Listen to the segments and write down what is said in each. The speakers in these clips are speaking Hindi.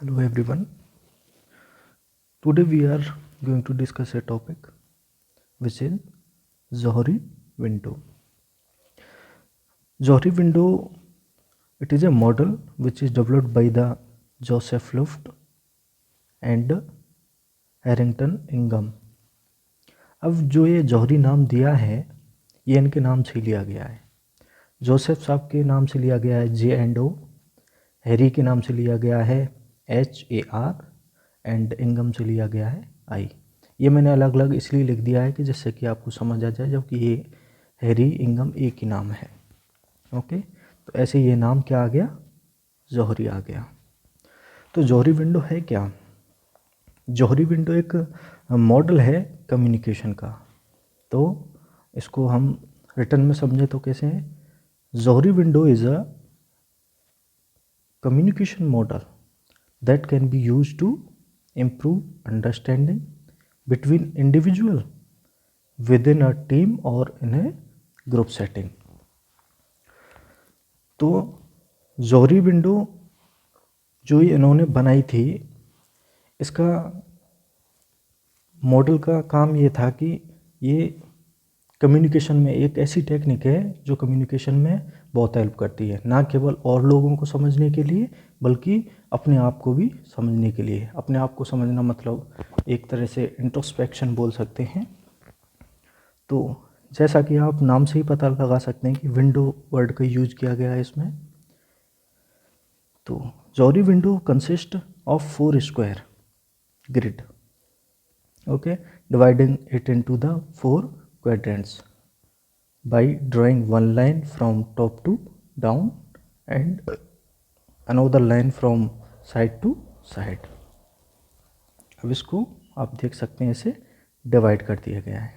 Hello everyone. Today we are going to discuss a topic which is Zohri window. Zohri window, it is a model which is developed by the Joseph Luft and Harrington Ingham. अब जो ये जौहरी नाम दिया है ये इनके नाम से लिया गया है। जोसेफ साहब के नाम से लिया गया है J&O, हैरी के नाम से लिया गया है HAR एंड इंगम से लिया गया है I। ये मैंने अलग अलग इसलिए लिख दिया है कि जिससे कि आपको समझ आ जाए, जबकि ये हैरी इंगम एक ही नाम है। ओके, तो ऐसे ये नाम क्या आ गया, जौहरी आ गया। तो जौहरी विंडो है क्या? जौहरी विंडो एक मॉडल है कम्युनिकेशन का। तो इसको हम रिटर्न में समझें तो कैसे है, Johari window is a communication model that can be used to improve understanding between individual within a team or in a group setting। तो जौहरी विंडो जो ये इन्होंने बनाई थी, इसका मॉडल का काम ये था कि ये कम्युनिकेशन में एक ऐसी टेक्निक है जो कम्युनिकेशन में बहुत हेल्प करती है, ना केवल और लोगों को समझने के लिए बल्कि अपने आप को भी समझने के लिए। अपने आप को समझना मतलब एक तरह से इंट्रोस्पेक्शन बोल सकते हैं। तो जैसा कि आप नाम से ही पता लगा सकते हैं कि विंडो वर्ड का यूज किया गया है इसमें। तो Johari window consist of 4 square grid, okay, dividing it into the 4 quadrants by drawing one line from top to down and another line from side to side। अब इसको आप देख सकते हैं, इसे डिवाइड कर दिया गया है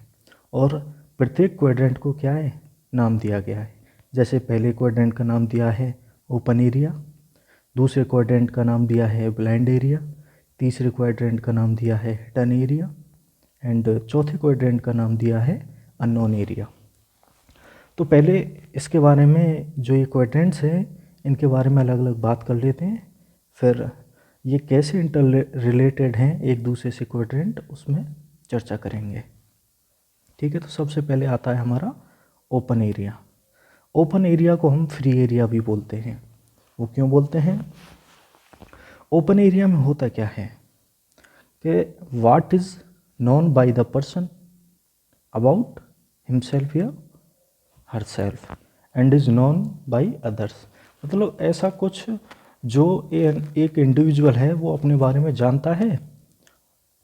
और प्रत्येक क्वाड्रेंट को क्या है, नाम दिया गया है। जैसे पहले क्वाड्रेंट का नाम दिया है ओपन एरिया, दूसरे क्वाड्रेंट का नाम दिया है ब्लाइंड एरिया, तीसरे क्वाड्रेंट का नाम दिया है हिडन एरिया एंड चौथे क्वाड्रेंट का नाम दिया है अननोन एरिया। तो पहले इसके बारे में जो ये क्वाड्रेंट्स हैं इनके बारे में अलग अलग बात कर लेते हैं, फिर ये कैसे इंटर रिलेटेड हैं एक दूसरे से क्वाड्रेंट, उसमें चर्चा करेंगे। ठीक है, तो सबसे पहले आता है हमारा ओपन एरिया। ओपन एरिया को हम फ्री एरिया भी बोलते हैं। वो क्यों बोलते हैं? ओपन एरिया में होता क्या है कि what is known by the person about himself या herself and is known by others। मतलब ऐसा कुछ जो एक इंडिविजुअल है वो अपने बारे में जानता है,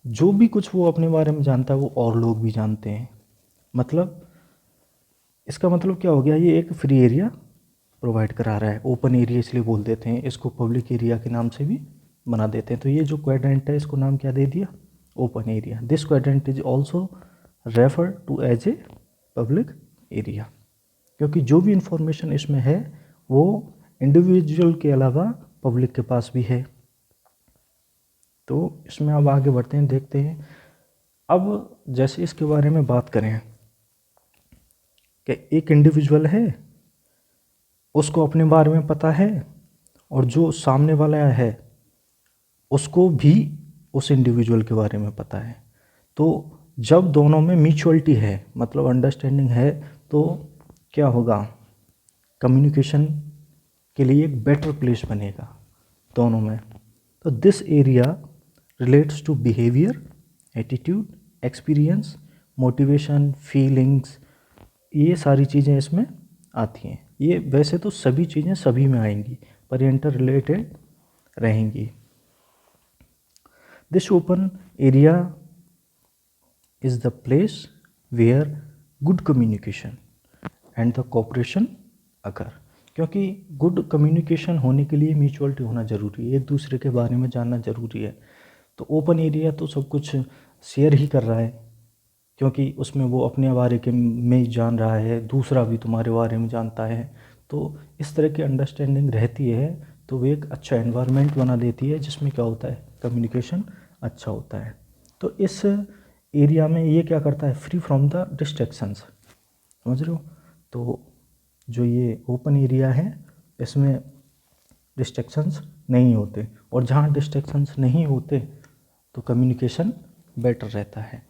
जो भी कुछ वो अपने बारे में जानता है वो और लोग भी जानते हैं। मतलब इसका मतलब क्या हो गया, ये एक फ्री एरिया प्रोवाइड करा रहा है। ओपन एरिया इसलिए बोल देते हैं, इसको पब्लिक एरिया के नाम से भी बना देते हैं। तो ये जो क्वाड्रेंट है इसको नाम क्या दे दिया, open area. This quadrant is also refer to as a public area, क्योंकि जो भी इंफॉर्मेशन इसमें है वो इंडिविजुअल के अलावा पब्लिक के पास भी है। तो इसमें अब आगे बढ़ते हैं, देखते हैं। अब जैसे इसके बारे में बात करें कि एक इंडिविजुअल है, उसको अपने बारे में पता है और जो सामने वाला है उसको भी उस इंडिविजुअल के बारे में पता है। तो जब दोनों में म्यूचुअलिटी है, मतलब अंडरस्टैंडिंग है, तो क्या होगा, कम्युनिकेशन के लिए एक बेटर प्लेस बनेगा दोनों में। तो this area relates to behaviour, attitude, experience, motivation, feelings, ये सारी चीज़ें इसमें आती हैं। ये वैसे तो सभी चीज़ें सभी में आएंगी पर इंटर रिलेटेड रहेंगी। This open area is the place where good communication and the cooperation occur। क्योंकि गुड कम्युनिकेशन होने के लिए म्यूचुअलिटी होना ज़रूरी है, एक दूसरे के बारे में जानना ज़रूरी है। तो ओपन एरिया तो सब कुछ शेयर ही कर रहा है, क्योंकि उसमें वो अपने बारे के में जान रहा है, दूसरा भी तुम्हारे बारे में जानता है। तो इस तरह की अंडरस्टैंडिंग रहती है तो वो एक अच्छा एनवायरनमेंट बना देती है जिसमें क्या होता है, कम्युनिकेशन अच्छा होता है। तो इस एरिया में ये क्या करता है, फ्री फ्रॉम द डिस्ट्रैक्शंस, समझ रहे हो। तो जो ये ओपन एरिया है इसमें डिस्ट्रैक्शंस नहीं होते, और जहाँ डिस्ट्रैक्शंस नहीं होते तो कम्युनिकेशन बेटर रहता है।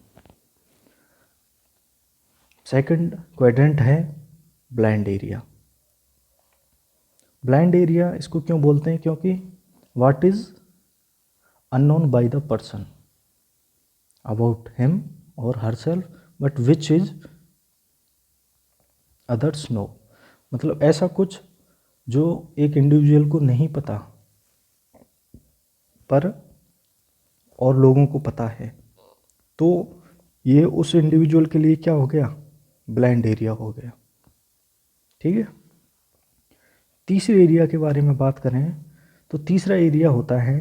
सेकंड क्वाड्रेंट है ब्लाइंड एरिया। ब्लाइंड एरिया इसको क्यों बोलते हैं? क्योंकि what is unknown by the person about him और herself but which is others know. मतलब ऐसा कुछ जो एक इंडिविजुअल को नहीं पता पर और लोगों को पता है, तो ये उस इंडिविजुअल के लिए क्या हो गया? ब्लाइंड एरिया हो गया। ठीक है। तीसरे एरिया के बारे में बात करें तो तीसरा एरिया होता है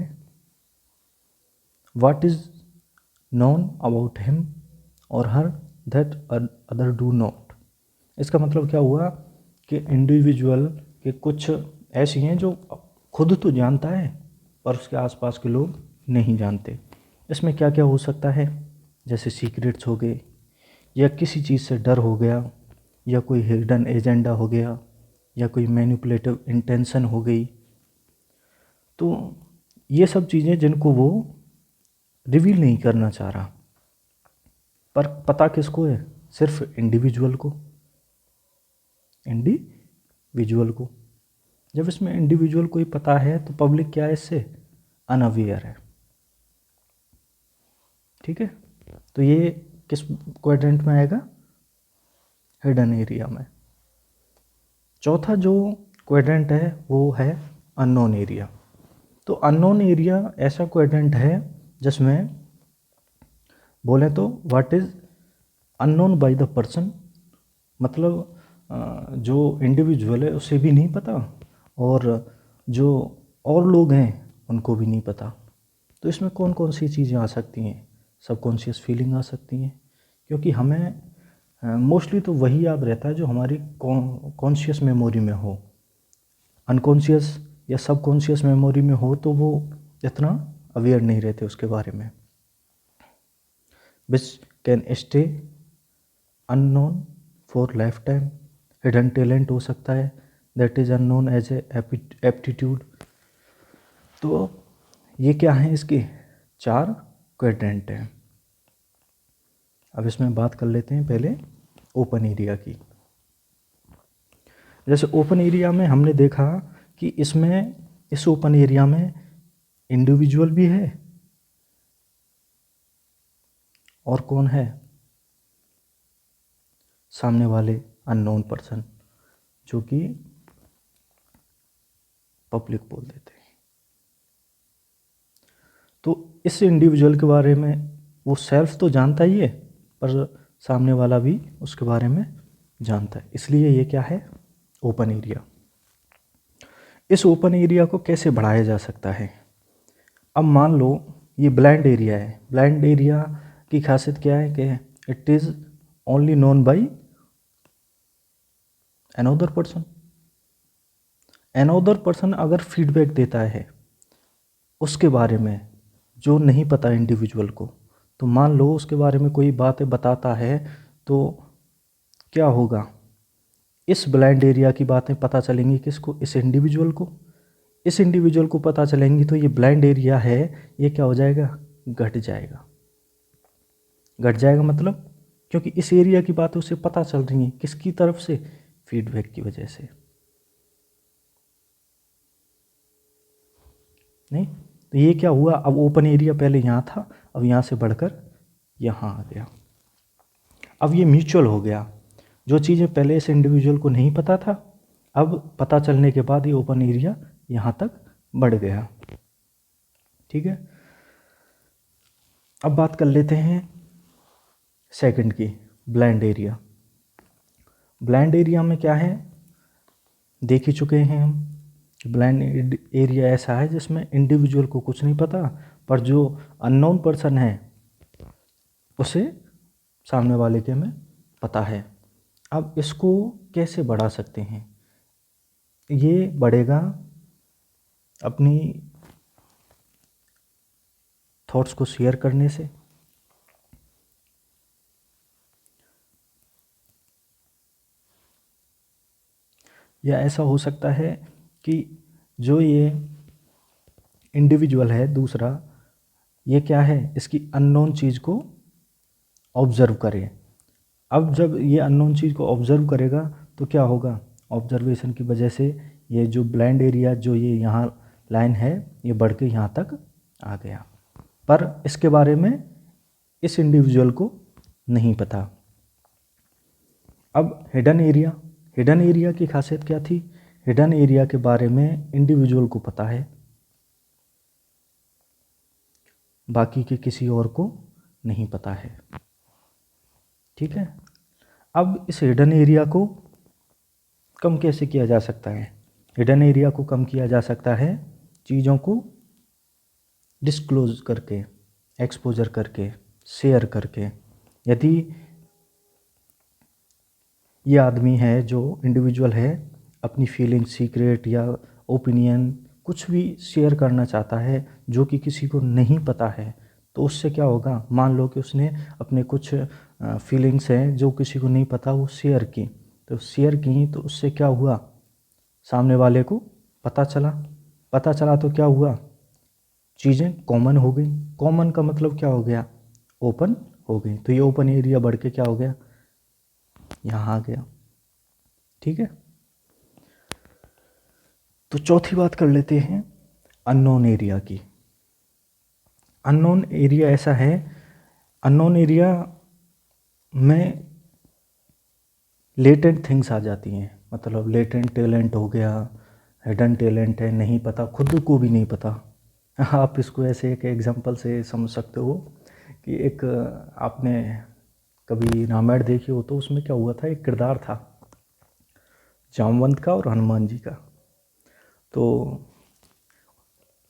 what is known about him और her that other do not. इसका मतलब क्या हुआ कि इंडिविजुअल के कुछ ऐसी हैं जो खुद तो जानता है पर उसके आसपास के लोग नहीं जानते। इसमें क्या क्या हो सकता है? जैसे सीक्रेट्स हो गए, या किसी चीज़ से डर हो गया, या कोई हिडन एजेंडा हो गया, या कोई मैनिपुलेटिव इंटेंशन हो गई। तो ये सब चीज़ें जिनको वो रिवील नहीं करना चाह रहा, पर पता किसको है? सिर्फ इंडिविजुअल को। इंडिविजुअल को जब इसमें इंडिविजुअल को ही पता है तो पब्लिक क्या है? इससे अनअवेयर है। ठीक है। तो ये किस क्वाड्रेंट में आएगा? हिडन एरिया में। चौथा जो क्वाड्रेंट है वो है अननोन एरिया। तो अननोन एरिया ऐसा क्वाड्रेंट है जिसमें बोले तो what is unknown by the person, मतलब जो इंडिविजुअल है उसे भी नहीं पता और जो और लोग हैं उनको भी नहीं पता। तो इसमें कौन कौन सी चीज़ें आ सकती हैं? सबकॉन्शियस फीलिंग आ सकती हैं, क्योंकि हमें मोस्टली तो वही याद रहता है जो हमारी कॉन्शियस मेमोरी में हो। अनकॉन्शियस या सबकॉन्शियस मेमोरी में हो तो वो इतना अवेयर नहीं रहते उसके बारे में। Which can stay unknown for life time. Hidden talent हो सकता है that is unknown as an aptitude. तो ये क्या हैं? इसके 4 क्वाड्रेंट हैं। अब इसमें बात कर लेते हैं पहले ओपन एरिया की। जैसे ओपन एरिया में हमने देखा कि इसमें इस ओपन एरिया में इंडिविजुअल भी है और कौन है? सामने वाले अननोन पर्सन, जो कि पब्लिक बोल देते हैं। तो इस इंडिविजुअल के बारे में वो सेल्फ तो जानता ही है पर सामने वाला भी उसके बारे में जानता है, इसलिए ये क्या है? Open area. इस ओपन एरिया को कैसे बढ़ाया जा सकता है? अब मान लो ये ब्लाइंड एरिया है। ब्लाइंड एरिया की खासियत क्या है कि it is only known by another person. Another person अगर फीडबैक देता है उसके बारे में जो नहीं पता इंडिविजुअल को, तो मान लो उसके बारे में कोई बातें बताता है तो क्या होगा? इस ब्लाइंड एरिया की बातें पता चलेंगी किसको? इस इंडिविजुअल को। इस इंडिविजुअल को पता चलेंगी तो ये ब्लाइंड एरिया है, ये क्या हो जाएगा? घट जाएगा। घट जाएगा मतलब क्योंकि इस एरिया की बातें उसे पता चल रही हैं, किसकी तरफ से? फीडबैक की वजह से। नहीं तो ये क्या हुआ? अब ओपन एरिया पहले यहाँ था, अब यहाँ से बढ़कर यहाँ आ गया। अब ये म्यूचुअल हो गया। जो चीज़ें पहले इस इंडिविजुअल को नहीं पता था, अब पता चलने के बाद ये ओपन एरिया यहाँ तक बढ़ गया। ठीक है। अब बात कर लेते हैं सेकंड की, ब्लाइंड एरिया। ब्लाइंड एरिया में क्या है? देख ही चुके हैं हम। ब्लाइंड एरिया ऐसा है जिसमें इंडिविजुअल को कुछ नहीं पता पर जो अननोन पर्सन है उसे सामने वाले के में पता है। अब इसको कैसे बढ़ा सकते हैं? ये बढ़ेगा अपनी थॉट्स को शेयर करने से, या ऐसा हो सकता है कि जो ये इंडिविजुअल है दूसरा, ये क्या है, इसकी अननोन चीज़ को ऑब्जर्व करे। अब जब ये अननोन चीज़ को ऑब्जर्व करेगा तो क्या होगा, ऑब्जर्वेशन की वजह से ये जो ब्लाइंड एरिया, जो ये यहाँ लाइन है, ये बढ़ के यहाँ तक आ गया, पर इसके बारे में इस इंडिविजुअल को नहीं पता। अब हिडन एरिया, हिडन एरिया की खासियत क्या थी, हिडन एरिया के बारे में इंडिविजुअल को पता है, बाकी के किसी और को नहीं पता है। ठीक है। अब इस हिडन एरिया को कम कैसे किया जा सकता है, हिडन एरिया को कम किया जा सकता है चीज़ों को डिस्क्लोज करके, एक्सपोजर करके, शेयर करके। यदि ये आदमी है जो इंडिविजुअल है, अपनी फीलिंग, सीक्रेट या ओपिनियन कुछ भी शेयर करना चाहता है जो कि किसी को नहीं पता है, तो उससे क्या होगा, मान लो कि उसने अपने कुछ फीलिंग्स हैं जो किसी को नहीं पता, वो शेयर की, तो शेयर की तो उससे क्या हुआ, सामने वाले को पता चला, पता चला तो क्या हुआ, चीज़ें कॉमन हो गई। कॉमन का मतलब क्या हो गया, ओपन हो गई। तो ये ओपन एरिया बढ़ के क्या हो गया, यहाँ आ गया। ठीक है। तो चौथी बात कर लेते हैं अननोन एरिया की। अननोन एरिया ऐसा है, अननोन एरिया में लेटेंट थिंग्स आ जाती हैं, मतलब लेटेंट टैलेंट हो गया, हिडन टैलेंट है, नहीं पता, खुद को भी नहीं पता। आप इसको ऐसे एक एग्जांपल से समझ सकते हो कि एक आपने कभी रामायण देखी हो तो उसमें क्या हुआ था, एक किरदार था जामवंत का और हनुमान जी का। तो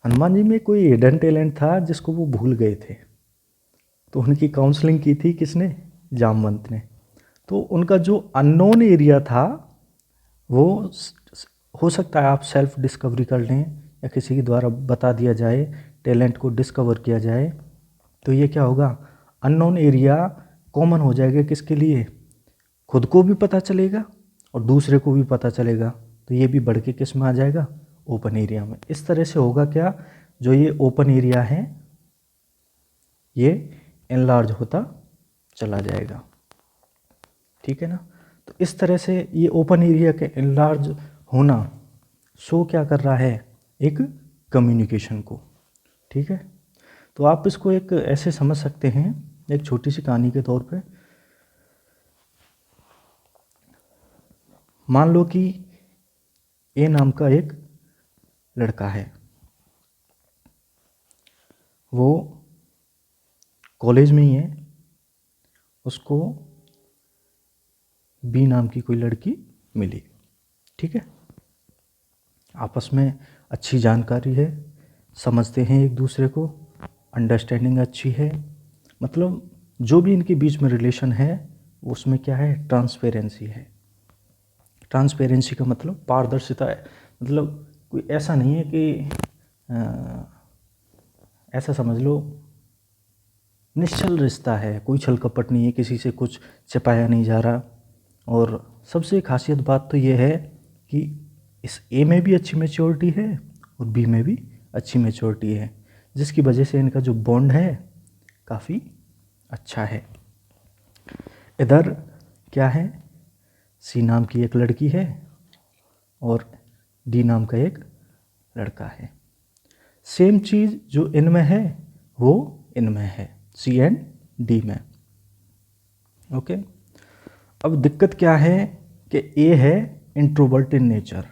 हनुमान जी में कोई हिडन टैलेंट था जिसको वो भूल गए थे, तो उनकी काउंसलिंग की थी किसने, जामवंत ने। तो उनका जो अननोन एरिया था वो हो सकता है आप सेल्फ डिस्कवरी कर लें या किसी के द्वारा बता दिया जाए, टैलेंट को डिस्कवर किया जाए, तो ये क्या होगा, अननोन एरिया कॉमन हो जाएगा। किसके लिए, खुद को भी पता चलेगा और दूसरे को भी पता चलेगा, तो ये भी बढ़ के किस में आ जाएगा, ओपन एरिया में। इस तरह से होगा क्या, जो ये ओपन एरिया है ये एनलार्ज होता चला जाएगा। ठीक है ना। तो इस तरह से ये ओपन एरिया के एनलार्ज होना शो क्या कर रहा है, एक कम्युनिकेशन को। ठीक है। तो आप इसको एक ऐसे समझ सकते हैं, एक छोटी सी कहानी के तौर पे। मान लो कि ए नाम का एक लड़का है, वो कॉलेज में ही है, उसको बी नाम की कोई लड़की मिली। ठीक है। आपस में अच्छी जानकारी है, समझते हैं एक दूसरे को, अंडरस्टैंडिंग अच्छी है, मतलब जो भी इनके बीच में रिलेशन है उसमें क्या है, ट्रांसपेरेंसी है। ट्रांसपेरेंसी का मतलब पारदर्शिता है, मतलब कोई ऐसा नहीं है कि ऐसा समझ लो निश्चल रिश्ता है, कोई छल कपट नहीं है, किसी से कुछ छिपाया नहीं जा रहा। और सबसे खासियत बात तो ये है कि इस ए में भी अच्छी मैच्योरिटी है और बी में भी अच्छी मैच्योरिटी है, जिसकी वजह से इनका जो बॉन्ड है काफ़ी अच्छा है। इधर क्या है, सी नाम की एक लड़की है और डी नाम का एक लड़का है। सेम चीज़ जो इनमें है वो इनमें है, सी एंड डी में। ओके। अब दिक्कत क्या है कि ए है इंट्रोवर्ट इन नेचर,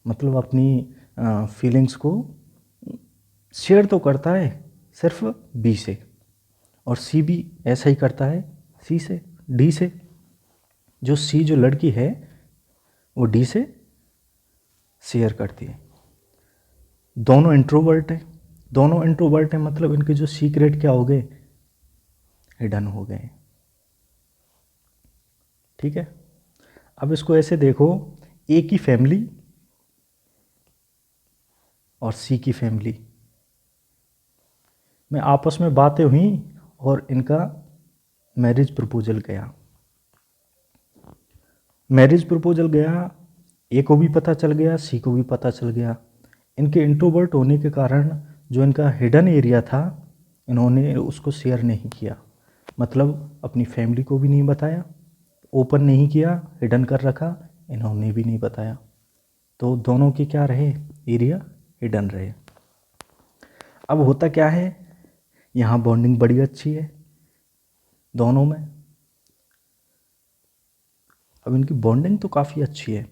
मतलब अपनी फीलिंग्स को शेयर तो करता है सिर्फ बी से, और सी भी ऐसा ही करता है सी से, डी से। जो सी जो लड़की है वो डी से शेयर करती है। दोनों इंट्रोवर्ट हैं, दोनों इंट्रोवर्ट हैं, मतलब इनके जो सीक्रेट क्या हो गए, हिडन हो गए। ठीक है। अब इसको ऐसे देखो, ए की फैमिली और सी की फैमिली में आपस में बातें हुई और इनका मैरिज प्रपोजल गया। मैरिज प्रपोजल गया, ए को भी पता चल गया, सी को भी पता चल गया। इनके इंट्रोवर्ट होने के कारण जो इनका हिडन एरिया था इन्होंने उसको शेयर नहीं किया, मतलब अपनी फैमिली को भी नहीं बताया, ओपन नहीं किया, हिडन कर रखा, इन्होंने भी नहीं बताया। तो दोनों के क्या रहे, एरिया हिडन रहे। अब होता क्या है, यहाँ बॉन्डिंग बड़ी अच्छी है दोनों में। अब इनकी बॉन्डिंग तो काफ़ी अच्छी है।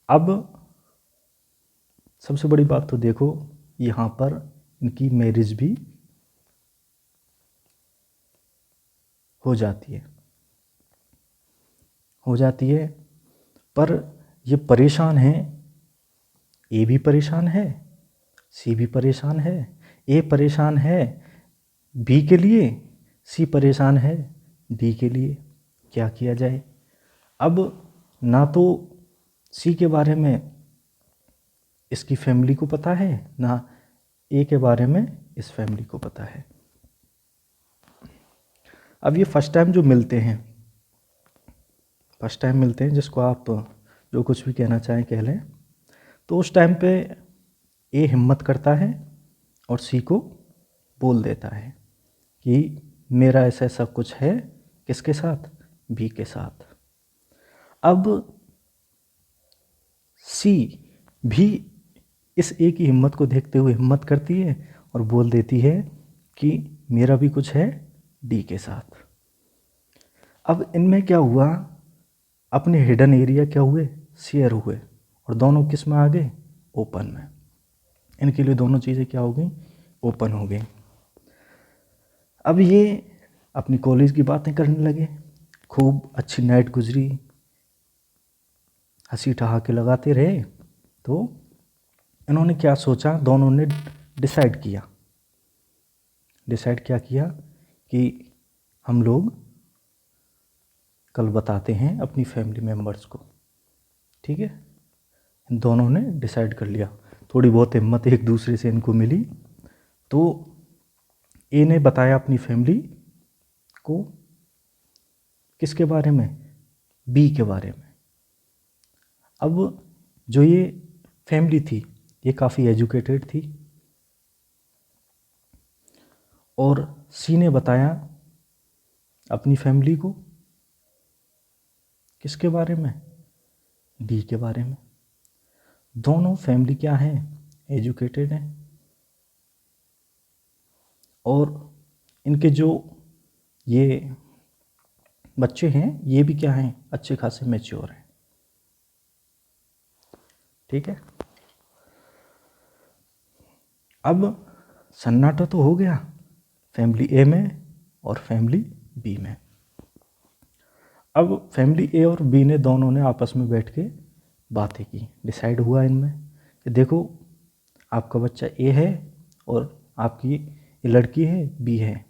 अब सबसे बड़ी बात तो देखो, यहाँ पर इनकी मैरिज भी हो जाती है, पर ये परेशान है, ए भी परेशान है, सी भी परेशान है, ए परेशान है बी के लिए, सी परेशान है डी के लिए। क्या किया जाए? अब ना तो सी के बारे में इसकी फैमिली को पता है, ना ए के बारे में इस फैमिली को पता है। अब ये फर्स्ट टाइम जो मिलते हैं, जिसको आप जो कुछ भी कहना चाहें कह लें, तो उस टाइम पे ए हिम्मत करता है और सी को बोल देता है कि मेरा ऐसा ऐसा कुछ है, किसके साथ, बी के साथ। अब सी भी इस ए की हिम्मत को देखते हुए हिम्मत करती है और बोल देती है कि मेरा भी कुछ है डी के साथ। अब इनमें क्या हुआ, अपने हिडन एरिया क्या हुए, शेयर हुए, और दोनों किस में आ गए, ओपन में। इनके लिए दोनों चीज़ें क्या हो गई, ओपन हो गई। अब ये अपनी कॉलेज की बातें करने लगे, खूब अच्छी नाइट गुजरी, हंसी ठहाके लगाते रहे। तो इन्होंने क्या सोचा, दोनों ने डिसाइड क्या किया कि हम लोग कल बताते हैं अपनी फैमिली मेम्बर्स को। ठीक है, इन दोनों ने डिसाइड कर लिया। थोड़ी बहुत हिम्मत एक दूसरे से इनको मिली, तो ए ने बताया अपनी फैमिली को किसके बारे में, बी के बारे में। अब जो ये फैमिली थी ये काफ़ी एजुकेटेड थी, और सी ने बताया अपनी फैमिली को किसके बारे में, डी के बारे में। दोनों फैमिली क्या है, एजुकेटेड हैं, और इनके जो ये बच्चे हैं ये भी क्या हैं, अच्छे खासे मैच्योर हैं। ठीक है, अब सन्नाटा तो हो गया फैमिली ए में और फैमिली बी में। अब फैमिली ए और बी ने दोनों ने आपस में बैठ के बातें की, डिसाइड हुआ इनमें कि देखो आपका बच्चा ए है और आपकी ये लड़की है बी है,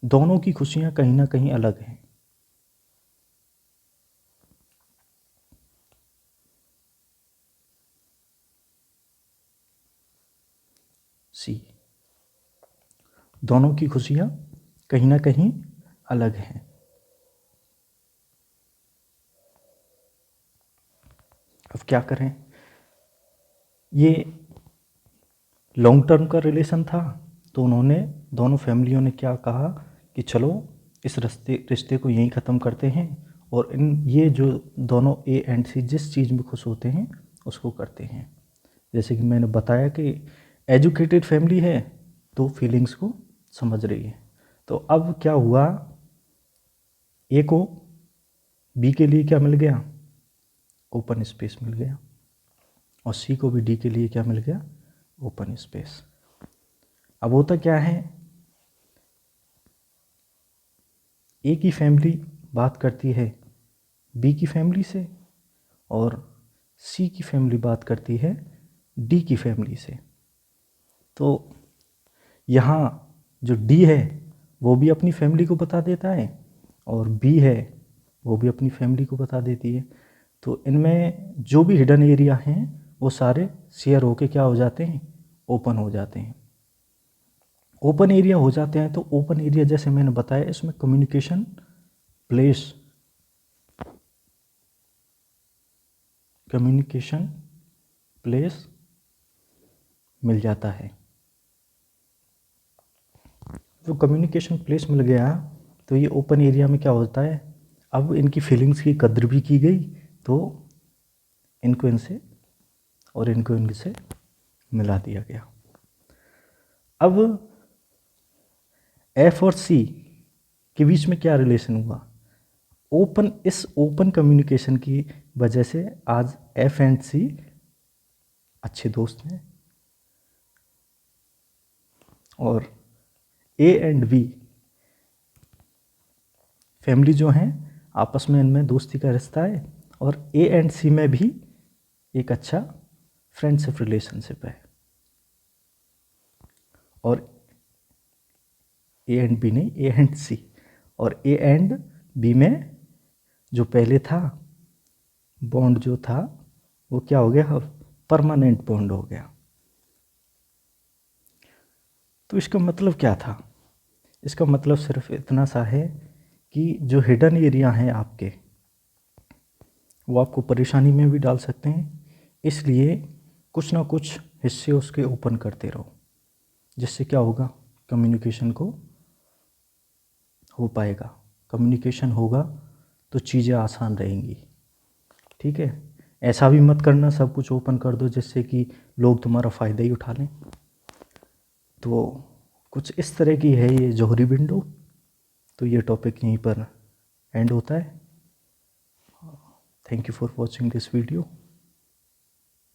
दोनों की खुशियां कहीं ना कहीं अलग हैं। सी, दोनों की खुशियां कहीं ना कहीं अलग हैं। अब क्या करें, ये लॉन्ग टर्म का रिलेशन था, तो उन्होंने दोनों फैमिलियों ने क्या कहा कि चलो इस रिश्ते को यहीं ख़त्म करते हैं, और ये जो दोनों ए एंड सी जिस चीज़ में खुश होते हैं उसको करते हैं। जैसे कि मैंने बताया कि एजुकेटेड फैमिली है तो फीलिंग्स को समझ रही है। तो अब क्या हुआ, ए को बी के लिए क्या मिल गया, ओपन स्पेस मिल गया, और सी को भी डी के लिए क्या मिल गया, ओपन स्पेस। अब होता क्या है, ए की फैमिली बात करती है बी की फैमिली से, और सी की फैमिली बात करती है डी की फैमिली से। तो यहाँ जो डी है वो भी अपनी फैमिली को बता देता है, और बी है वो भी अपनी फैमिली को बता देती है। तो इनमें जो भी हिडन एरिया हैं वो सारे शेयर होके क्या हो जाते हैं, ओपन हो जाते हैं। ओपन एरिया हो जाते हैं, तो ओपन एरिया जैसे मैंने बताया इसमें कम्युनिकेशन प्लेस मिल जाता है। तो कम्युनिकेशन प्लेस मिल गया तो ये ओपन एरिया में क्या होता है, अब इनकी फीलिंग्स की कद्र भी की गई, तो इनको इनसे और इनको इनसे मिला दिया गया। अब एफ और सी के बीच में क्या रिलेशन हुआ, इस ओपन कम्युनिकेशन की वजह से आज एफ एंड सी अच्छे दोस्त हैं, और ए एंड बी फैमिली जो हैं आपस में इनमें दोस्ती का रिश्ता है, और ए एंड सी में भी एक अच्छा फ्रेंडशिप रिलेशनशिप है। और ए एंड बी नहीं, ए एंड सी, और ए एंड बी में जो पहले था बॉन्ड जो था वो क्या हो गया, परमानेंट बॉन्ड हो गया। तो इसका मतलब क्या था, इसका मतलब सिर्फ इतना सा है कि जो हिडन एरिया हैं आपके, वो आपको परेशानी में भी डाल सकते हैं, इसलिए कुछ ना कुछ हिस्से उसके ओपन करते रहो, जिससे क्या होगा, कम्युनिकेशन को हो पाएगा। कम्युनिकेशन होगा तो चीज़ें आसान रहेंगी, ठीक है। ऐसा भी मत करना सब कुछ ओपन कर दो जिससे कि लोग तुम्हारा फ़ायदा ही उठा लें। तो कुछ इस तरह की है ये जौहरी विंडो। तो ये टॉपिक यहीं पर एंड होता है। Thank you for watching this video.